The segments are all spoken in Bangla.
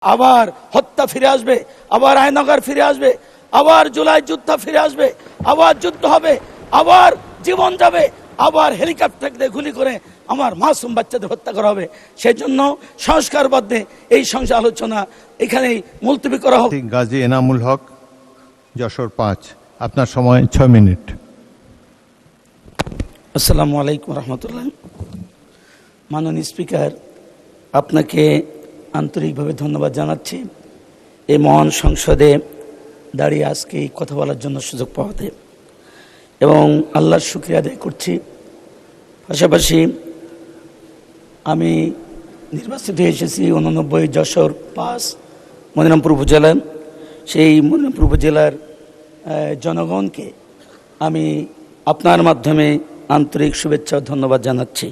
আবার হত্যা ফিরে আসবে, আবার আয়নাগার ফিরে আসবে, আবার জুলাই যুদ্ধ ফিরে আসবে, আবার যুদ্ধ হবে, আবার জীবন যাবে, আবার হেলিকপ্টার দিয়ে গুলি করে আমার মাসুম বাচ্চাদের হত্যা করা হবে। সেই জন্য সংস্কারবদ্ধে এই সংসদ আলোচনা এখানেই মুলতবি করা হবে। গাজী এনামুল হক, যশোর 5, আপনার সময় 6 মিনিট। আসসালামু আলাইকুম রহমতুল্লাহ। মাননীয় স্পিকার, আপনাকে আন্তরিকভাবে ধন্যবাদ জানাচ্ছি এই মহান সংসদে দাঁড়িয়ে আজকে এই কথা বলার জন্য সুযোগ পাওয়াতে, এবং আল্লাহর শুকরিয়া আদায় করছি। পাশাপাশি আমি নির্বাচিত হয়ে এসেছি 89 যশোর 5 মনিরামপুর উপজেলা। সেই মনিরামপুর উপজেলার জনগণকে আমি আপনার মাধ্যমে আন্তরিক শুভেচ্ছা ও ধন্যবাদ জানাচ্ছি।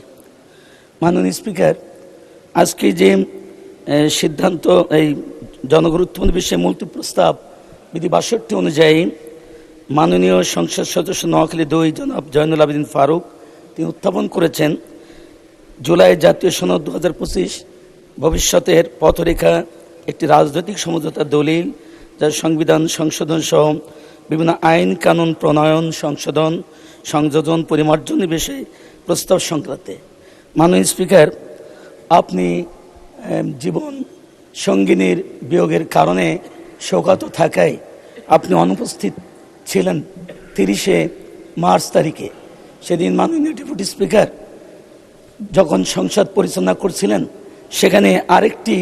মাননীয় স্পিকার, আজকে যে সিদ্ধান্ত এই জনগুরুত্বপূর্ণ বিষয়ে মুলতবি প্রস্তাব বিধি 62 অনুযায়ী মাননীয় সংসদ সদস্য নোয়াখালী 2 জনাব জয়নুল আবেদিন ফারুক তিনি উত্থাপন করেছেন, জুলাই জাতীয় সনদ 2025 ভবিষ্যতের পথরেখা একটি রাজনৈতিক সমঝোতার দলিল, যার সংবিধান সংশোধন সহ বিভিন্ন আইন কানুন প্রণয়ন, সংশোধন, সংযোজন, পরিমার্জন বিষয়ে প্রস্তাব সংক্রান্তে। মাননীয় স্পিকার, আপনি জীবন সঙ্গিনীর বিয়োগের কারণে শোকাহত থাকায় আপনি অনুপস্থিত ছিলেন 30 মার্চ তারিখে। সেদিন মাননীয় ডেপুটি স্পিকার যখন সংসদ পরিচালনা করছিলেন, সেখানে আরেকটি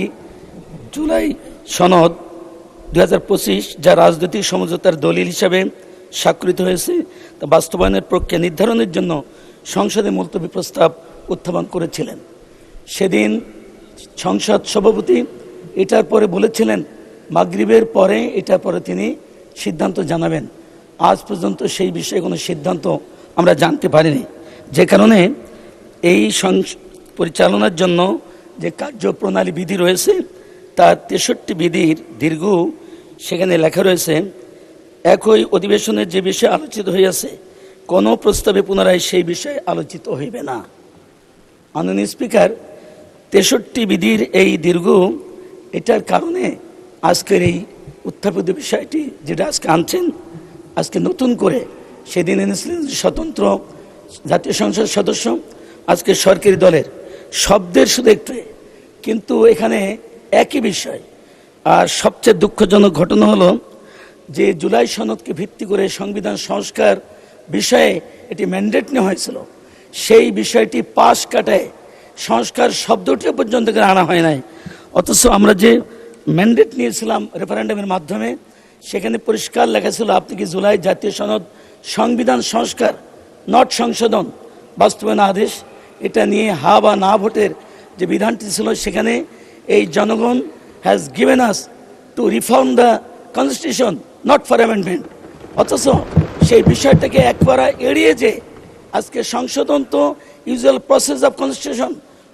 জুলাই সনদ 2025 যা রাজনৈতিক সমঝোতার দলিল হিসাবে স্বাক্ষরিত হয়েছে তা বাস্তবায়নের প্রক্রিয়া নির্ধারণের জন্য সংসদে মুলতবি প্রস্তাব উত্থাপন করেছিলেন। সেদিন সংসদ সভাপতি এটার পরে বলেছিলেন মাগরিবের পরে এটার পরে তিনি সিদ্ধান্ত জানাবেন। আজ পর্যন্ত সেই বিষয়ে কোনো সিদ্ধান্ত আমরা জানতে পারিনি, যে কারণে এই পরিচালনার জন্য যে কার্যপ্রণালী বিধি রয়েছে তার 63 বিধির দীর্ঘ সেখানে লেখা রয়েছে, একই অধিবেশনে যে বিষয়ে আলোচিত হইয়াছে কোনো প্রস্তাবে পুনরায় সেই বিষয়ে আলোচিত হইবে না। মাননীয় স্পিকার, 63 বিধির এই দীর্ঘ এটার কারণে আজকের এই উত্থাপিত বিষয়টি যেটা আজকে আনছেন, আজকে নতুন করে সেদিন এনেছিলেন স্বতন্ত্র জাতীয় সংসদ সদস্য, আজকে সরকারি দলের শব্দের শুধু একটু, কিন্তু এখানে একই বিষয়। আর সবচেয়ে দুঃখজনক ঘটনা হলো যে জুলাই সনদকে ভিত্তি করে সংবিধান সংস্কার বিষয়ে এটি ম্যান্ডেট নেওয়া হয়েছিল, সেই বিষয়টি পাশ কাটায় সংস্কার শব্দটিও পর্যন্ত আনা হয় নাই। অথচ আমরা যে ম্যান্ডেট নিয়েছিলাম রেফারেন্ডামের মাধ্যমে, সেখানে পরিষ্কার লেখা ছিল আপনি কি জুলাই জাতীয় সনদ সংবিধান সংস্কার নট সংশোধন বাস্তবায়ন আদেশ, এটা নিয়ে হা বা না ভোটের যে বিধানটি ছিল, সেখানে এই জনগণ has given us to reform the constitution not for amendment. অথচ সেই বিষয়টাকে একবারে এড়িয়ে যে আজকে সংশোধন তো usual process of constitution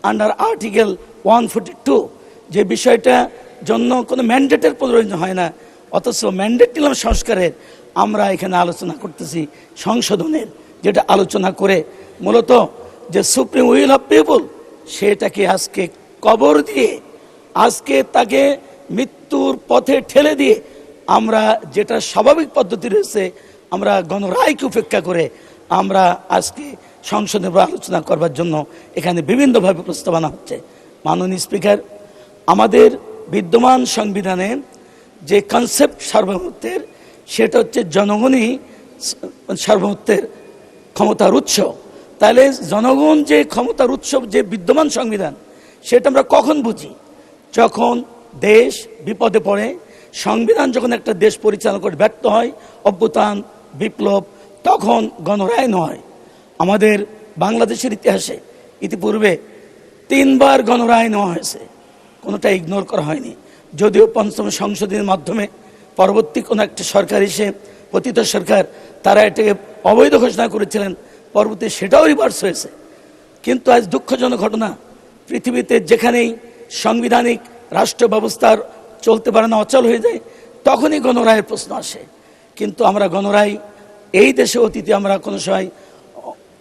under article 142, যে বিষয়টা জন্য কোনো ম্যান্ডেটের প্রয়োজন হয় না, অথচ ম্যান্ডেট নিলাম সংস্কারের, আমরা এখানে আলোচনা করতেছি সংশোধনের, যেটা আলোচনা করে মূলত যে সুপ্রিম উইল অফ পিপল সেটাকে আজকে কবর দিয়ে, আজকে তাকে মৃত্যুর পথে ঠেলে দিয়ে আমরা যেটা স্বাভাবিক পদ্ধতি রয়েছে আমরা গণরায়কে উপেক্ষা করে আমরা আজকে সংসদে আলোচনা করবার জন্য এখানে বিভিন্নভাবে প্রস্তাবনা হচ্ছে। মাননীয় স্পিকার, আমাদের বিদ্যমান সংবিধানে যে কনসেপ্ট সার্বভৌমত্বের, সেটা হচ্ছে জনগণই সার্বভৌমত্বের ক্ষমতার উৎস। তাহলে জনগণ যে ক্ষমতার উৎস যে বিদ্যমান সংবিধান, সেটা আমরা কখন বুঝি? যখন দেশ বিপদে পড়ে, সংবিধান যখন একটা দেশ পরিচালনা করে ব্যর্থ হয়, অভ্যুত্থান, বিপ্লব, তখন গণরায় নয়। আমাদের বাংলাদেশের ইতিহাসে ইতিপূর্বে 3 বার গণরায় নেওয়া হয়েছে, কোনোটা ইগনোর করা হয়নি। যদিও 5ম সংশোধনের মাধ্যমে পরবর্তী কোনো একটা সরকার এসে, পতিত সরকার, তারা এটাকে অবৈধ ঘোষণা করেছিলেন, পরবর্তী সেটাও রিভার্স হয়েছে। কিন্তু আজ দুঃখজনক ঘটনা, পৃথিবীতে যেখানেই সাংবিধানিক রাষ্ট্র ব্যবস্থার চলতে পারে না, অচল হয়ে যায়, তখনই গণরায়ের প্রশ্ন আসে। কিন্তু আমরা গণরায় এই দেশে অতীতে আমরা কোনো সময়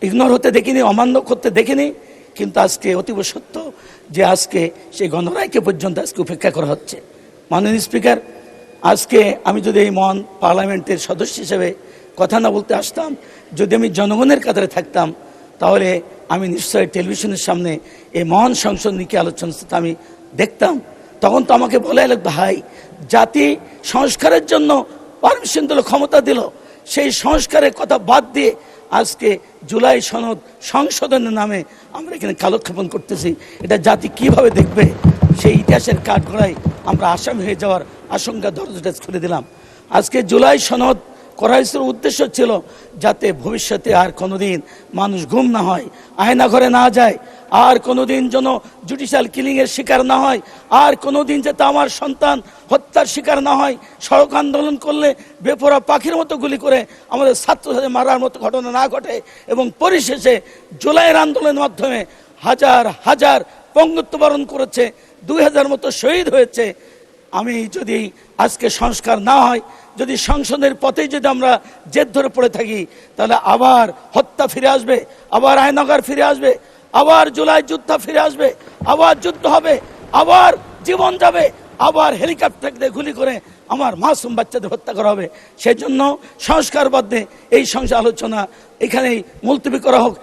ইগনোর হতে দেখিনি, অমান্য করতে দেখিনি, কিন্তু আজকে অতীব সত্য যে আজকে সেই গণরায়কে পর্যন্ত আজকে উপেক্ষা করা হচ্ছে। মাননীয় স্পিকার, আজকে আমি যদি এই মহান পার্লামেন্টের সদস্য হিসেবে কথা না বলতে আসতাম, যদি আমি জনগণের কাতারে থাকতাম, তাহলে আমি নিশ্চয়ই টেলিভিশনের সামনে এই মহান সংসদ নিয়ে আলোচনা আমি দেখতাম। তখন তো আমাকে বলে এলো, ভাই জাতি সংস্কারের জন্য পারমিশন দিল, ক্ষমতা দিল, সেই সংস্কারের কথা বাদ দিয়ে আজকে জুলাই সনদ সংশোধনের নামে আমরা এখানে কালক্ষেপণ করতেছি। এটা জাতি কিভাবে দেখবে? সেই ইতিহাসের কাঠগড়ায় আমরা আসামি হয়ে যাওয়ার আশঙ্কা দরজাটা খুলে দিলাম। আজকে জুলাই সনদ করার উদ্দেশ্য ছিল যাতে ভবিষ্যতে আর কোনোদিন মানুষ গুম না হয়, আয়না ঘরে না যায়, আর কোনোদিন যেন জুডিশিয়াল কিলিংয়ের শিকার না হয়, আর কোনোদিন যাতে আমার সন্তান হত্যার শিকার না হয়, সড়ক আন্দোলন করলে বেপরোয়া পাখির মতো গুলি করে আমাদের ছাত্রছাত্রী মারার মতো ঘটনা না ঘটে, এবং পরিশেষে জুলাইয়ের আন্দোলনের মাধ্যমে হাজার হাজার পঙ্গুত্ব বরণ করেছে, 2000 মতো শহীদ হয়েছে। আমি যদি আজকে সংস্কার না হয়, যদি সংসদের পথেই যদি আমরা জেদ ধরে পড়ে থাকি, তাহলে আবার হত্যা ফিরে আসবে, আবার আয়নাগার ফিরে আসবে, আবার জুলাই যুদ্ধ ফিরে আসবে, আবার যুদ্ধ হবে, আবার জীবন যাবে, আবার হেলিকপ্টার দিয়ে গুলি করে আমার মাসুম বাচ্চাদের হত্যা করা হবে। সেই জন্য সংস্কার বাদে এই সংস্কার আলোচনা এখানেই মুলতবি করা হোক।